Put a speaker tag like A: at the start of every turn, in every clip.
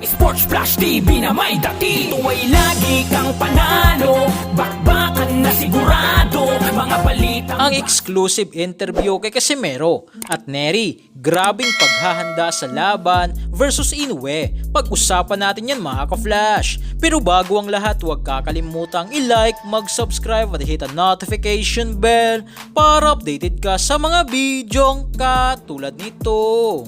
A: Sports Flash TV na may dati. Tuwa'y lagi kang panalo, bakbakan na sigurado, mga balita.
B: Ang exclusive interview kay Casimero at Nery, grabing paghahanda sa laban versus Inoue. Pag-usapan natin yan mga ka-flash. Pero bago ang lahat, huwag kakalimutang i-like, mag-subscribe at hit ang notification bell para updated ka sa mga bidyong katulad nito.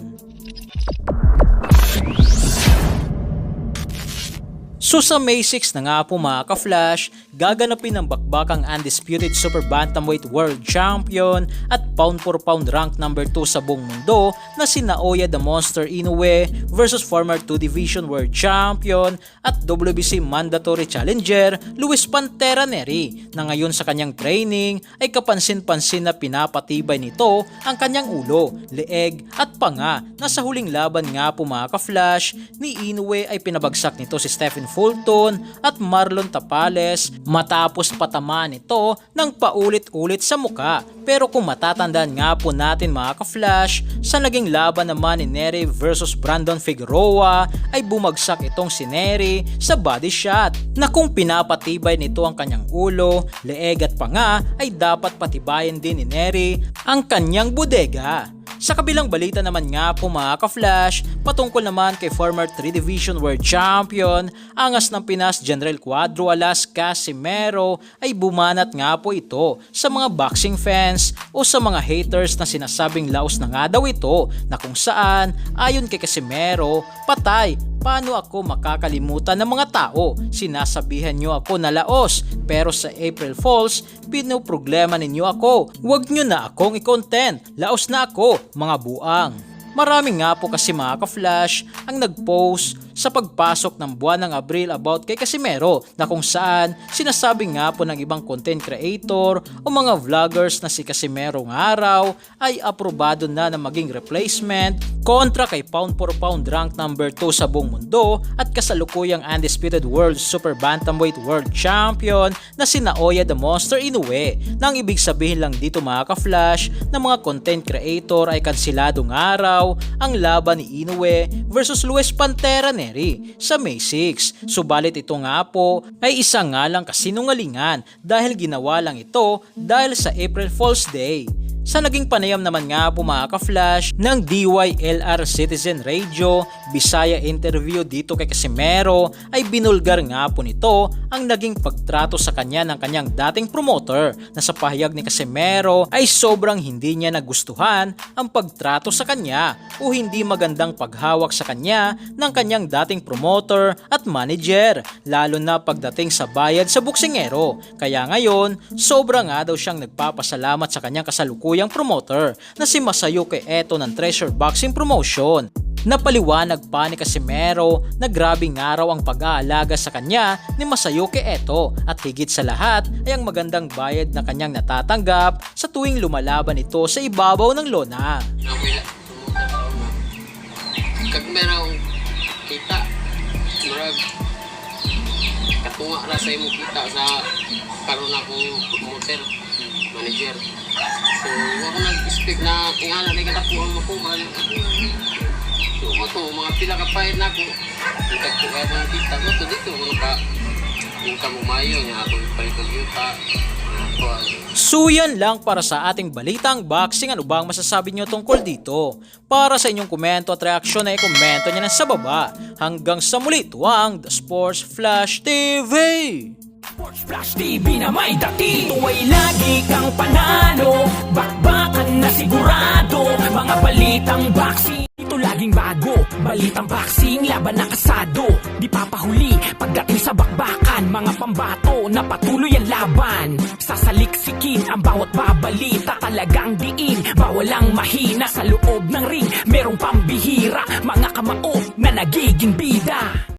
B: So sa May 6 na nga po mga ka-flash, gaganapin ang bakbakang undisputed Super Bantamweight World Champion at pound for pound rank number 2 sa buong mundo na si Naoya the Monster Inoue versus former 2 Division World Champion at WBC Mandatory Challenger Luis Pantera Nery, na ngayon sa kanyang training ay kapansin-pansin na pinapatibay nito ang kanyang ulo, leeg at panga, na sa huling laban nga po mga ka-flash ni Inoue ay pinabagsak nito si Stephen Fulton at Marlon Tapales matapos patamaan ito ng paulit-ulit sa muka. Pero kung matatandaan nga po natin mga ka-flash, sa naging laban naman ni Nery versus Brandon Figueroa ay bumagsak itong si Nery sa body shot, na kung pinapatibay nito ang kanyang ulo, leeg at panga ay dapat patibayin din ni Nery ang kanyang bodega. Sa kabilang balita naman nga po mga ka-flash, patungkol naman kay former 3 Division World Champion, angas ng Pinas General Cuadro alas Casimero, ay bumanat nga po ito sa mga boxing fans o sa mga haters na sinasabing laos na nga daw ito, na kung saan ayon kay Casimero, patay, paano ako makakalimutan ng mga tao? Sinasabihan nyo ako na laos, pero sa April Fools, pinoproblema ninyo ako. Huwag nyo na akong i-content. Laos na ako, mga buang. Marami nga po kasi mga ka-flash ang nag-post sa pagpasok ng buwan ng Abril about kay Casimero, na kung saan sinasabi nga po ng ibang content creator o mga vloggers na si Casimero ng araw ay aprobado na maging replacement kontra kay pound for pound rank number 2 sa buong mundo at kasalukuyang undisputed world super bantamweight world champion na si Naoya the Monster Inoue. Nang ibig sabihin lang dito mga ka-flash na mga content creator ay kansiladong araw ang laban ni Inoue versus Luis Pantera Nery sa May 6. Subalit ito nga po ay isa nga lang kasinungalingan dahil ginawa lang ito dahil sa April Fool's Day. Sa naging panayam naman nga po mga ka-flash ng DYLR Citizen Radio Bisaya interview dito kay Casimero, ay binulgar nga po nito ang naging pagtrato sa kanya ng kanyang dating promoter, na sa pahayag ni Casimero ay sobrang hindi niya nagustuhan ang pagtrato sa kanya o hindi magandang paghawak sa kanya ng kanyang dating promoter at manager, lalo na pagdating sa bayad sa buksingero. Kaya ngayon, sobra nga daw siyang nagpapasalamat sa kanyang kasalukuyang promoter na si Masayuki Eto ng Treasure Boxing Promotion. Napaliwanag pa ni Casimero na grabing araw ang pag-aalaga sa kanya ni Masayuki Eto, at higit sa lahat ay ang magandang bayad na kanyang natatanggap sa tuwing lumalaban ito sa ibabaw ng lona.
C: Kag merong kita, marag katunga ra sa imo kita sa karon akong promoter, manager. So, ako nag-speak na ingana na katapuan mo ko. So, ito, mga pila kapahit na ako. Nagtagpo kaya mo nakita ko. Ito dito, yung kamumayo niya ako palikog yuta.
B: So yan lang para sa ating balitang boxing. Ano bang masasabi nyo tungkol dito? Para sa inyong komento at reaksyon ay komento nyo na sa baba. Hanggang sa muli, tuwang The Sports Flash TV.
A: Sports Flash TV na may dati. Tuwa'y lagi kang panalo, bakbakan na sigurado, mga balitang boxing. Ito laging bago, balitang boxing, laban na kasado. Di papahuli pagdating sa bakbakan, mga pambato na patuloy ang laban. Sasaliksikin ang bawat babalita, talagang diin, bawal ang mahina. Sa loob ng ring, merong pambihira, mga kamao na nagiging bida.